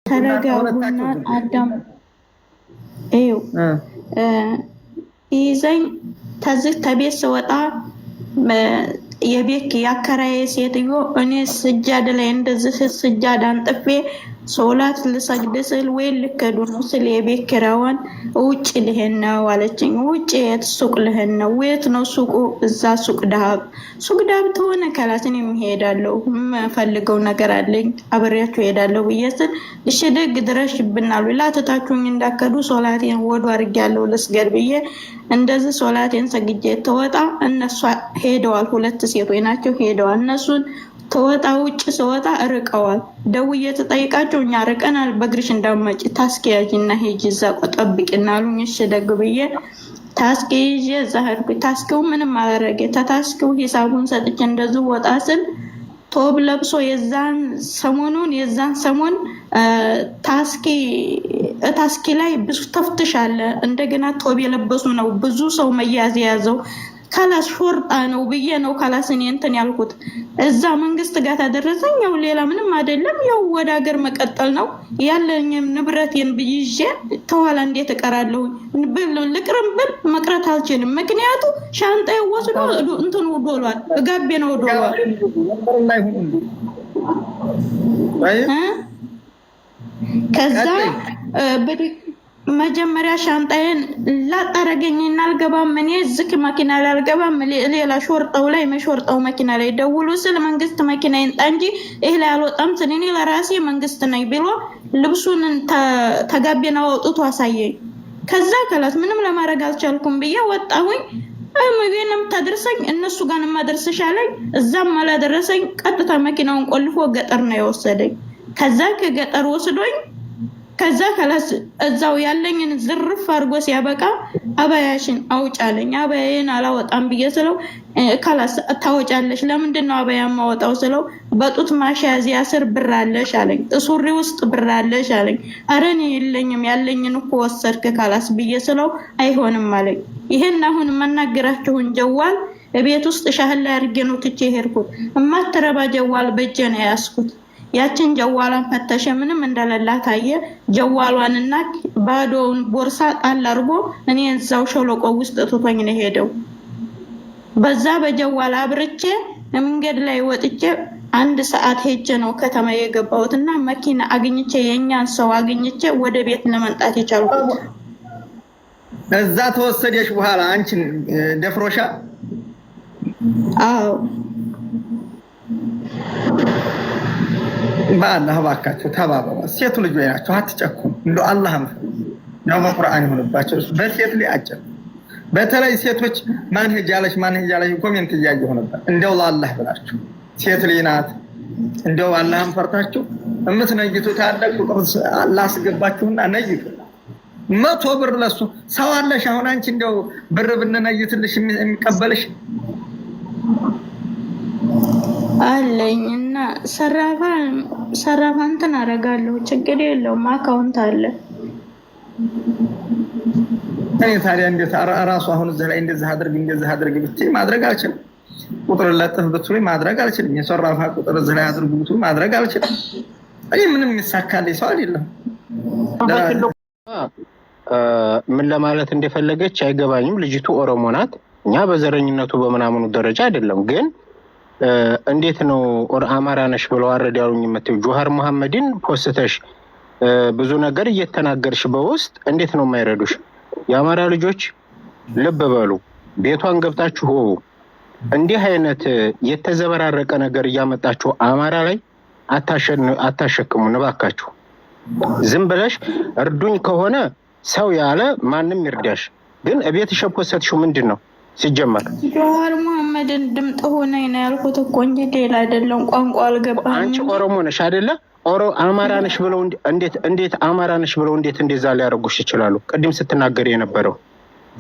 ተረጋጉና አዳም እዩ ይዘኝ ተዝህ ተቤት ስወጣ የቤት ያከራዬ ሴትዮ እኔ ስጃድ ላይ እንደዚህ ስጃድ አንጥፌ ሶላት ልሰግድ ስል ወይ ልከዱ ነው ስል የቤት ኪራዋን ውጭ ልሄድ ነው አለችኝ። ውጭ የት ሱቅ ልሄድ ነው? የት ነው ሱቁ? እዛ ሱቅ ዳብ ተሆነ ከላትን የሚሄዳለው የምፈልገው ነገር አለኝ አብሬያችሁ ሄዳለሁ ብዬ ስል እሺ ደግ ድረሽ ይብናሉ ላተታችሁኝ እንዳከዱ ሶላቴን ወዱ አድርጌያለሁ ልስገድ ብዬ እንደዚህ ሶላቴን ሰግጄ ተወጣ እነሱ ሄደዋል። ሁለት ሴቶች ናቸው ሄደዋል። እነሱን ተወጣ ውጭ ስወጣ ርቀዋል። ደውዬ ተጠይቃቸው እኛ ርቀናል በእግርሽ እንዳትመጪ ታስኪ ያዥና ሂጂ እዛ ጠብቂና አሉኝ። እሺ ደግ ብዬ ታስኪ ይዤ እዛ ሄድኩኝ። ታስኪው ምንም አላረገ። ተታስኪው ሂሳቡን ሰጥቼ እንደዚህ ወጣ ስል ቶብ ለብሶ የዛን ሰሞን ታስኪ ላይ ብዙ ተፍትሽ አለ። እንደገና ቶብ የለበሱ ነው ብዙ ሰው መያዝ የያዘው ካላስ ሾርጣ ነው ብዬ ነው ካላስ እኔ እንትን ያልኩት። እዛ መንግስት ጋር ታደረሰኝ። ያው ሌላ ምንም አይደለም። ያው ወደ ሀገር መቀጠል ነው ያለኝም ንብረቴን ብይዤ ተኋላ እንዴት እቀራለሁ? ልቅርም ብል መቅረት አልችልም። ምክንያቱ ሻንጣዬ ወስዶ እንትን ዶሏል ጋቤ ነው ዶሏል። ከዛ መጀመሪያ ሻንጣዬን ላጣረገኝና አልገባም። እኔ ዝክ መኪና ላይ አልገባም። ሌላ ሾርጣው ላይ መሾርጣው መኪና ላይ ደውሉ ስል መንግስት መኪና ይንጣ እንጂ ይሄ ላይ አልወጣም ስል እኔ ለራሴ መንግስት ነኝ ብሎ ልብሱን ተጋቤና አውጥቶ አሳየኝ። ከዛ ከላት ምንም ለማድረግ አልቻልኩም ብዬ ወጣሁኝ። ምንም ታደርሰኝ እነሱ ጋር ማደርስሽ አለኝ። እዛም አላደረሰኝ። ቀጥታ መኪናውን ቆልፎ ገጠር ነው የወሰደኝ። ከዛ ከገጠር ወስዶኝ ከዛ ከላስ እዛው ያለኝን ዝርፍ አድርጎ ሲያበቃ አባያሽን አውጫለኝ። አባያዬን አላወጣም ብዬ ስለው ከላስ ታወጫለሽ። ለምንድን ነው አባያ ማወጣው ስለው በጡት ማሻዚያ ስር ብር አለሽ አለኝ። ሱሪ ውስጥ ብር አለሽ አለኝ። ኧረ እኔ የለኝም ያለኝን እኮ ወሰድክ ከላስ ብዬ ስለው አይሆንም አለኝ። ይሄን አሁን መናገራችሁን ጀዋል ቤት ውስጥ ሻህል ላይ አድርጌ ነው ትቼ ሄድኩት። እማትረባ ጀዋል በእጄ ነው ያስኩት። ያችን ጀዋሏን ፈተሸ። ምንም እንደሌላት አየ። ጀዋሏንና ባዶውን ቦርሳ ጣል አድርጎ እኔ እዛው ሸለቆ ውስጥ ትቶኝ ነው ሄደው። በዛ በጀዋል አብርቼ መንገድ ላይ ወጥቼ 1 ሰዓት ሄጄ ነው ከተማ የገባሁትና መኪና አግኝቼ የኛን ሰው አግኝቼ ወደ ቤት ለመንጣት የቻልኩት። እዛ ተወሰደሽ በኋላ አንቺን ደፍሮሻ? አዎ በአላህ ባካችሁ ተባበሩ። ሴቱ ልጆች ናቸው አትጨኩም። እንደው አላህም ነው በቁርአን ይሁንባቸው። በሴት ላይ አጨም በተለይ ሴቶች ማን ሄጃለሽ ኮሜንት እያየሁ ነበር። እንደው ለአላህ ብላችሁ ሴት ልጅ ናት እንደው አላህን ፈርታችሁ እምትነይቱ ታደቁ አላህ አስገባችሁና ነይቱ 100 ብር ለሱ ሰው አለሽ። አሁን አንቺ እንደው ብር ብንነይትልሽ የሚቀበልሽ አለኝና ሰራፋ እንትን አደርጋለሁ። ችግር የለውም አካውንት አለ። እኔ ታዲያ እንዴት ራሱ አሁን እዚህ ላይ እንደዚህ አድርግ ብትይ ማድረግ አልችልም። ቁጥር ለጥፍ ብትይ ማድረግ አልችልም። የሰራፋ ቁጥር እዚህ ላይ አድርጉ ብትይ ማድረግ አልችልም። እኔ ምንም የሚሳካልኝ ሰው አይደለም። ምን ለማለት እንደፈለገች አይገባኝም። ልጅቱ ኦሮሞ ናት። እኛ በዘረኝነቱ በመናምኑ ደረጃ አይደለም ግን እንዴት ነው አማራ ነሽ ብለው አረድ ያሉኝ የምትይው ጆሃር መሐመድን ፖስተሽ ብዙ ነገር እየተናገርሽ በውስጥ እንዴት ነው የማይረዱሽ? የአማራ ልጆች ልብ በሉ። ቤቷን ገብታችሁ እንዲህ አይነት የተዘበራረቀ ነገር እያመጣችሁ አማራ ላይ አታሸክሙ እባካችሁ። ዝም ብለሽ እርዱኝ ከሆነ ሰው ያለ ማንም ይርዳሽ። ግን እቤትሽ ፖስተሽው ምንድነው? ሲጀመር ጆሃር መሐመድን ድምጥ ሆነ ነው ያልኩት እኮ እንጂ ሌላ አይደለም። ቋንቋ አልገባኝም። አንቺ ኦሮሞ ነሽ አይደለ? አማራ ነሽ ብለው እንዴት አማራ ነሽ ብለው እንዴት እንደዛ ሊያደርጉሽ ይችላሉ? ቅድም ስትናገር የነበረው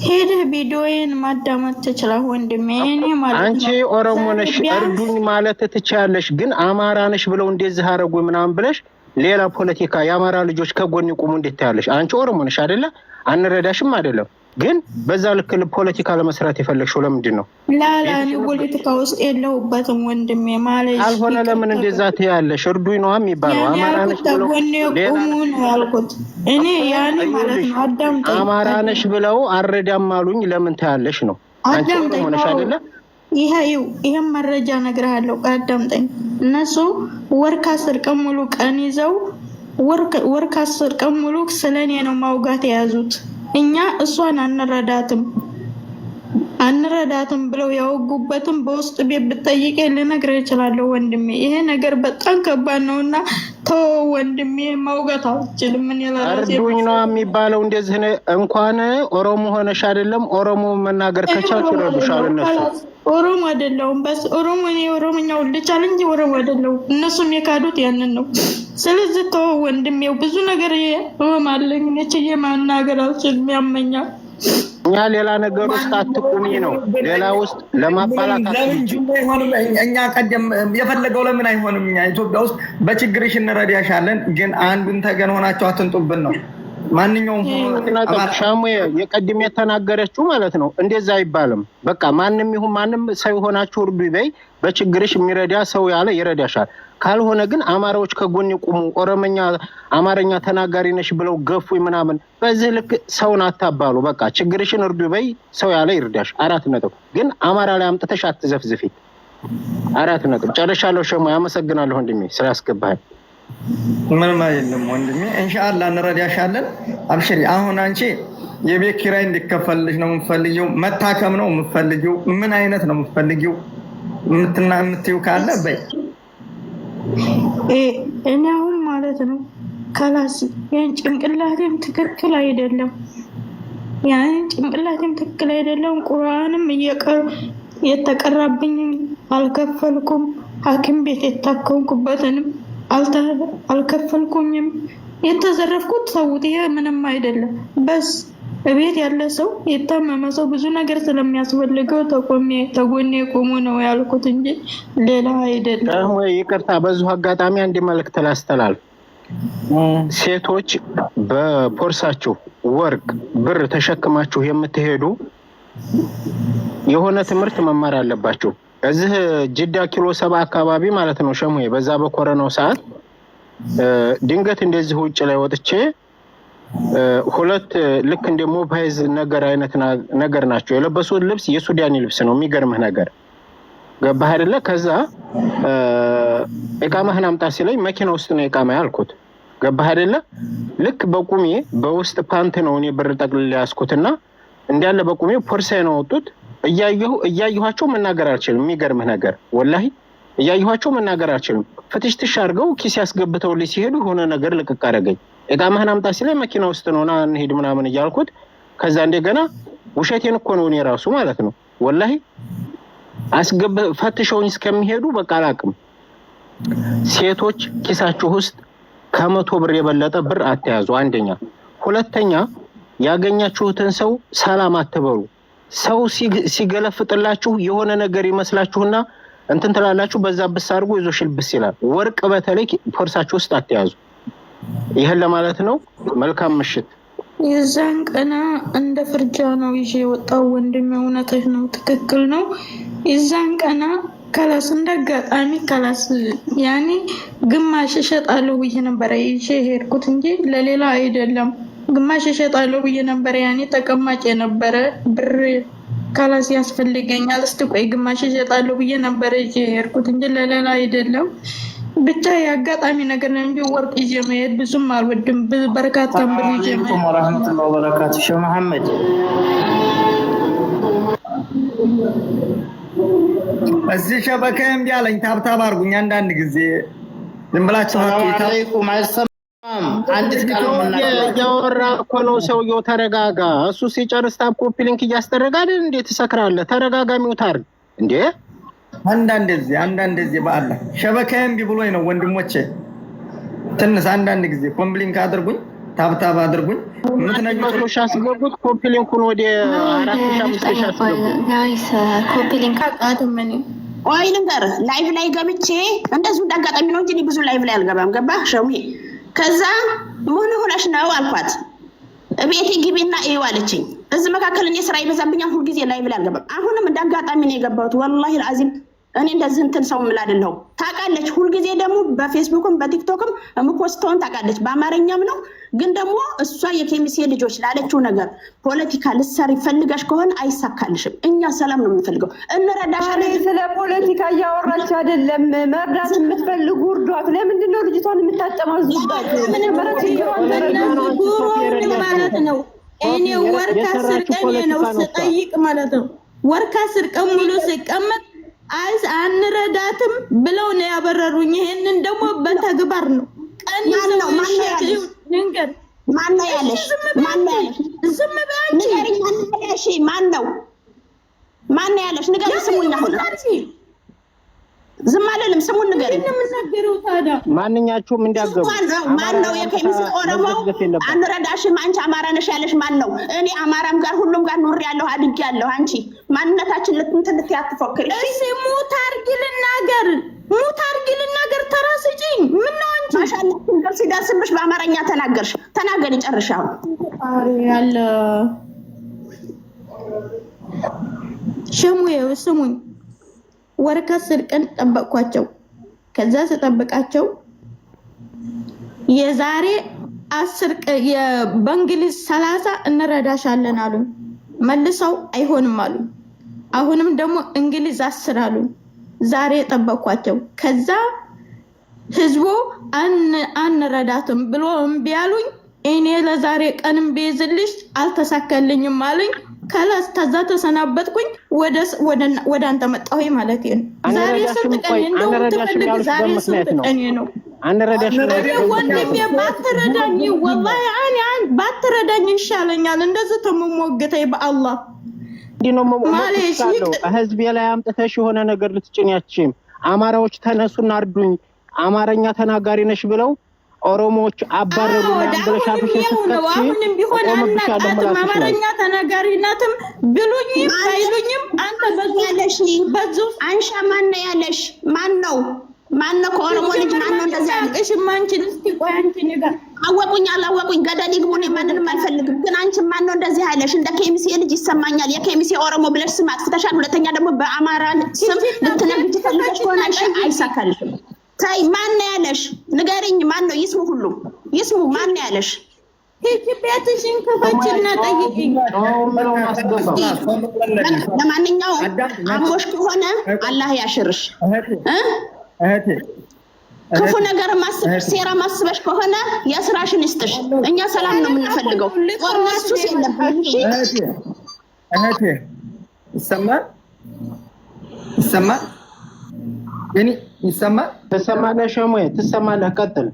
ሄደህ ቪዲዮዬን ማዳመጥ ትችላለህ ወንድሜ። እኔ ማለት አንቺ ኦሮሞ ነሽ እርዱኝ ማለት ትችያለሽ። ግን አማራ ነሽ ብለው እንደዚህ አደረጉ ምናምን ብለሽ ሌላ ፖለቲካ የአማራ ልጆች ከጎን ይቁሙ እንዴት ታያለሽ? አንቺ ኦሮሞ ነሽ አይደለ? አንረዳሽም አይደለም ግን በዛ ልክ ፖለቲካ ለመስራት የፈለግሽው ለምንድን ነው? ላላኒ ፖለቲካ ውስጥ የለሁበትም ወንድሜ ማለት አልሆነ ለምን እንደዛ ትያለሽ? እርዱኝ ነው የሚባለው። አማራነሽ ብለው ያልኩት እኔ ያኔ ማለት ነው። አዳምጠኝ። አማራነሽ ብለው አረዳም አሉኝ ለምን ትያለሽ ነው? አንቺ ሆነሽ አይደለ? ይሄን መረጃ እነግርሃለሁ። አዳምጠኝ። እነሱ ወር ከ10 ቀን ሙሉ ቀን ይዘው ወር ከ10 ቀን ሙሉ ስለኔ ነው ማውጋት የያዙት። እኛ እሷን አንረዳትም ብለው ያወጉበትም በውስጥ ቤት ብትጠይቄ ልነግርህ እችላለሁ ወንድሜ። ይሄ ነገር በጣም ከባድ ነውና ተው ወንድሜ፣ ማውጋት አልችልም። ምን ይላል አርዱኝ ነው የሚባለው። እንደዚህ እንኳን ኦሮሞ ሆነሽ አይደለም ኦሮሞ መናገር ከቻልሽ ይረዱሻል እነሱ። ኦሮሞ አይደለሁም በስ ኦሮሞ እኔ ኦሮሞኛው ልቻል እንጂ ኦሮሞ አይደለሁም። እነሱም የካዱት ያንን ነው። ስለዚህ ተው ወንድሜው፣ ብዙ ነገር እማለኝ ነች የማናገር አልችልም፣ ያመኛል። እኛ ሌላ ነገር ውስጥ አትቁሚ ነው፣ ሌላ ውስጥ ለማባላት እኛ ቀደም የፈለገው ለምን አይሆንም? እኛ ኢትዮጵያ ውስጥ በችግርሽ እንረዳሻለን፣ ግን አንዱን ተገን ሆናችሁ አትንጡብን ነው። ማንኛውም ሻሙ የቀድም የተናገረችው ማለት ነው። እንደዛ አይባልም። በቃ ማንም ይሁን ማንም ሰው ሆናችሁ እርዱ በይ። በችግርሽ የሚረዳ ሰው ያለ ይረዳሻል። ካልሆነ ግን አማራዎች ከጎን ይቁሙ፣ ኦሮሞኛ አማርኛ ተናጋሪ ነሽ ብለው ገፉ ምናምን። በዚህ ልክ ሰውን አታባሉ። በቃ ችግርሽን እርዱ በይ፣ ሰው ያለ ይርዳሽ። 4 ነጥብ። ግን አማራ ላይ አምጥተሽ አትዘፍዝፊ። 4 ነጥብ። ጨርሻለሁ። ሸማ ያመሰግናለሁ ወንድሜ ስላስገባኸኝ። ምንም አይደለም ወንድሜ፣ ኢንሻአላህ እንረዳሻለን። አብሽሪ። አሁን አንቺ የቤት ኪራይ እንዲከፈልልሽ ነው የምትፈልጊው? መታከም ነው የምትፈልጊው? ምን አይነት ነው የምትፈልጊው? የምትይው ካለ በይ። እኔ አሁን ማለት ነው ከላስ ያን ጭንቅላቴም ትክክል አይደለም። ቁርአንም የተቀራብኝ አልከፈልኩም። ሐኪም ቤት የታከምኩበትንም አልከፈልኩኝም። የተዘረፍኩት ሰውት ይሄ ምንም አይደለም። በስ እቤት ያለ ሰው የታመመ ሰው ብዙ ነገር ስለሚያስፈልገው ተጎኔ ቆሙ ነው ያልኩት እንጂ ሌላ አይደለም። ይቅርታ፣ በዚሁ አጋጣሚ አንድ መልእክት ላስተላልፍ። ሴቶች በፖርሳችሁ ወርቅ፣ ብር ተሸክማችሁ የምትሄዱ የሆነ ትምህርት መማር አለባችሁ። እዚህ ጅዳ ኪሎ 7 አካባቢ ማለት ነው ሸሙዬ፣ በዛ በኮረናው ሰዓት ድንገት እንደዚህ ውጭ ላይ ወጥቼ 2 ልክ እንደ ሞባይዝ ነገር አይነት ነገር ናቸው የለበሱት። ልብስ የሱዳኒ ልብስ ነው። የሚገርምህ ነገር ገባህ አይደለ? ከዛ እቃማህን አምጣ ሲለኝ መኪና ውስጥ ነው እቃማ ያልኩት። ገባህ አይደለ? ልክ በቁሜ በውስጥ ፓንት ነው እኔ ብር ጠቅልል ያስኩትና እንዳለ በቁሜ ፖርሳዬ ነው ወጡት። እያየኋቸው መናገር አልችልም። የሚገርምህ ነገር ወላሂ እያየኋቸው መናገር አልችልም። ፍትሽትሽ አድርገው ኪስ ያስገብተውልኝ ሲሄዱ የሆነ ነገር ልቅቅ አደረገኝ። እቃማህን አምጣ ሲለኝ መኪና ውስጥ ነው ና እንሂድ ምናምን እያልኩት፣ ከዛ እንደገና ውሸቴን እኮ ነው እኔ ራሱ ማለት ነው ወላሂ ፈትሸውኝ እስከሚሄዱ በቃ አላቅም። ሴቶች ኪሳችሁ ውስጥ ከ100 ብር የበለጠ ብር አትያዙ። አንደኛ። ሁለተኛ፣ ያገኛችሁትን ሰው ሰላም አትበሉ። ሰው ሲገለፍጥላችሁ የሆነ ነገር ይመስላችሁና እንትን ትላላችሁ። በዛ ብሳርጉ ይዞ ሽልብስ ይላል። ወርቅ በተለይ ፖርሳችሁ ውስጥ አትያዙ። ይሄን ለማለት ነው። መልካም ምሽት። የዛን ቀና እንደ ፍርጃ ነው ይዤ የወጣው ወንድሜ። እውነትህ ነው፣ ትክክል ነው። የዛን ቀና ከላስ እንዳጋጣሚ ከላስ ያኔ ግማሽ እሸጣለሁ ብዬ ነበረ ይዤ ሄድኩት እንጂ ለሌላ አይደለም። ግማሽ እሸጣለሁ ብዬ ነበረ ያኔ ተቀማጭ የነበረ ብር ከላስ ያስፈልገኛል። እስቲ ቆይ ግማሽ እሸጣለሁ ብዬ ነበረ ይዤ ሄድኩት እንጂ ለሌላ አይደለም። ብቻ የአጋጣሚ ነገር ነው እንጂ ወርቅ ይዤ መሄድ ብዙም አልወድም። በርካታ ብር ይዤ መሄድ ወራህመቱላሂ ወበረካቱ። ሼህ መሐመድ እዚህ ሸበካ እምቢ አለኝ። ታብታብ አድርጉኝ አንዳንድ ጊዜ ዝም ብላችሁ አለይኩም አይሰማም። አንድ ቃል ያወራ እኮ ነው ሰውየው። ተረጋጋ። እሱ ሲጨርስ ታብ ኮፒ ሊንክ እያስደረገ አይደል? እንዴት ትሰክራለህ? ተረጋጋሚው ታርግ እንዴ! አንዳንድ ጊዜ በአላህ ሸበካ እምቢ ብሎኝ ነው ወንድሞቼ። ትንሽ አንዳንድ ጊዜ ኮፒ ሊንክ አድርጉኝ፣ ታብታብ አድርጉኝ። ምትነግሩት አስገቡት። ኮፒ ሊንኩን ወደ 4500 አስገቡት። ጋይስ ኮፒ ሊንክ አጥመኝ ወይ ነገር ላይቭ ላይ ገብቼ እንደዚህ እንዳጋጣሚ ነው እንጂ ብዙ ላይቭ ላይ አልገባም። ገባ ሸውዬ። ከዛ ምን ሆነሽ ነው አልኳት። እቤቴ ግቢና እዩ አለችኝ። እዚህ መካከል እኔ ስራ ይበዛብኛል ሁሉ ጊዜ ላይቭ ላይ አልገባም አሁንም እንዳጋጣሚ ነው የገባሁት ወላሂ العظيم እኔ እንደዚህ እንትን ሰው ምን አይደለም ታውቃለች ሁሉ ጊዜ ደግሞ በፌስቡክም በቲክቶክም ምፖስቶን ታውቃለች በአማርኛም ነው ግን ደግሞ እሷ የኬሚሴ ልጆች ላለችው ነገር ፖለቲካ ልትሰሪ ፈልጋሽ ከሆነ አይሳካልሽም እኛ ሰላም ነው የምንፈልገው እንረዳሻለን ስለ ፖለቲካ ያወራች አይደለም መርዳት የምትፈልጉ እርዷት ለምንድን ነው ልጅቷን የምታጠማዙባት ማለት ነው እኔ ወርካ ስርቀን ነው ስጠይቅ ማለት ነው ወርካ ስርቀን ሙሉ ሲቀመጥ አይስ አንረዳትም ብለው ነው ያበረሩኝ ይሄንን ደግሞ በተግባር ነው ቀን ነው ማን ያለሽ ዝም በያንቺ ማን ያለሽ ንገሪ ስሙኝ አሁን ዝም አለልም ስሙን ንገሪ እንደምናገረው ታዲያ ማንኛችሁም እንዲያገቡ ማን ነው የኬሚስ ኦሮሞ አንረዳሽም አንቺ አማራ ነሽ ያለሽ ማን ነው እኔ አማራም ጋር ሁሉም ጋር ኑር ያለው አድግ ያለው አንቺ ማንነታችን ልትያትፎክሪ እሺ ሙት አርጊ ልናገር ተራስጪኝ ምን ነው አንቺ ማሻአላ ሲደርስብሽ በአማርኛ ተናገሪ ጨርሻው አሪ ያለ ሸሙዬው ስሙኝ ወርካ ስርቀን ጠበቅኳቸው ከዛ ተጠብቃቸው የዛሬ 10 በእንግሊዝ 30 እንረዳሻለን አሉ መልሰው አይሆንም አሉ አሁንም ደግሞ እንግሊዝ 10 አሉ ዛሬ ጠበቅኳቸው ከዛ ህዝቡ አንረዳትም ብሎ እምቢ አሉኝ እኔ ለዛሬ ቀንም ቤዝልሽ አልተሳከልኝም አሉኝ ከላስ ተዛ ተሰናበትኩኝ ወደ አንተ መጣሁ ማለት ነው ዛሬ ስንት ቀን እንደው ተፈልግ ዛሬ ስንት ቀን ነው አንረዳሽ ወንድሜ ባትረዳኝ ወላሂ አን ባትረዳኝ ይሻለኛል እንደዚህ ተመሞገተይ በአላህ ዲኖ ማለት ህዝብ ላይ አምጥተሽ የሆነ ነገር ልትጭኛችም አማራዎች ተነሱና አርዱኝ አማርኛ ተናጋሪ ነሽ ብለው ኦሮሞዎች አባረሩና ብለሻፍሽ አሁንም ቢሆን አናጣጥም አማርኛ ተናጋሪነትም ብሉኝ ባይሉኝም አንተ በዛለሽ በዙ አንሻ ማን ነው ከኦሮሞ ልጅ ማን ነው እንደዛ ያልቅሽ ማንቺን እስቲ ቆይ አንቺ ነገር አላወቁኝ ገደል ይግቡኝ ማንንም አልፈልግም ግን አንቺ ማን ነው እንደዚህ ያለሽ እንደ ኬሚሴ ልጅ ይሰማኛል የኬሚሴ ኦሮሞ ብለሽ ስም አጥፍተሻል ሁለተኛ ደግሞ በአማራ ስም ልትነግጂ ፈልገሽ ከሆነ አይሳካልሽም ታይ ማን ያለሽ ንገሪኝ ማን ነው ይስሙ ማን ያለሽ ቤትሽን ከፈችና ጠይቂኝ ለማንኛውም አሞሽ ከሆነ አላህ ያሽርሽ ክፉ ነገር ማስበሽ ሴራ ማስበሽ ከሆነ የስራሽን ይስጥሽ እኛ ሰላም ነው የምንፈልገው ጦርነት ሱስ የለብሽ እህቴ ይሰማል እኔ ይሰማል ተሰማለሽ ወይ ትሰማለህ ቀጥል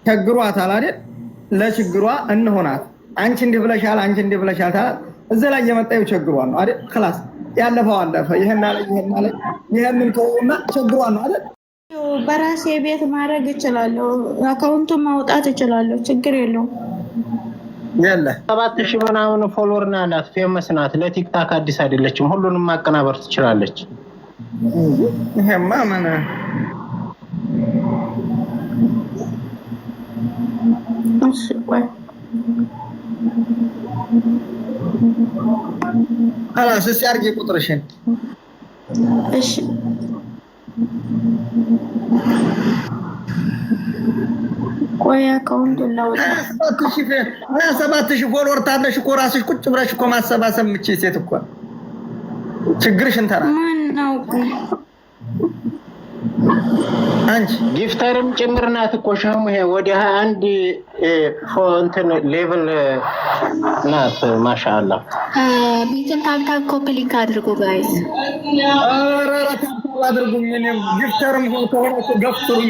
ችግሯታል አይደል ለችግሯ እንሆናት አንቺ እንዲህ ብለሻል እዛ ላይ የመጣው ችግሯ ነው አይደል خلاص ያለፈው አለፈ ይሄንን ከሆነ ችግሯ ነው አይደል በራሴ ቤት ማድረግ እችላለሁ አካውንቱን ማውጣት እችላለሁ ችግር የለውም ያለ 7000 ምናምን ፎሎወር ናት ፌመስ ናት ለቲክታክ አዲስ አይደለችም ሁሉንም ማቀናበር ትችላለች ይሄማ ምን እሺ ቆይ خلاص ሲያርጊ ቁጥርሽን እሺ ቆይ አካውንት ላውጣ 7000 ፎሎወር ታለሽ እኮ ራስሽ ቁጭ ብለሽ እኮ ማሰባሰብ ምቺ ሴት እኮ ችግርሽን ተራ ማን ነው አንቺ ጊፍተርም ጭምር ናት እኮ ሻሙ ይሄ ወደ 21 ፎንትን ሌቭል ናት ማሻአላ ቢትን ታፕታፕ ኮፕሊንክ አድርጉ ጋይስ አረ ታፕታፕ አድርጉ ምን ጊፍተርም ሆኖ ገፍቱኝ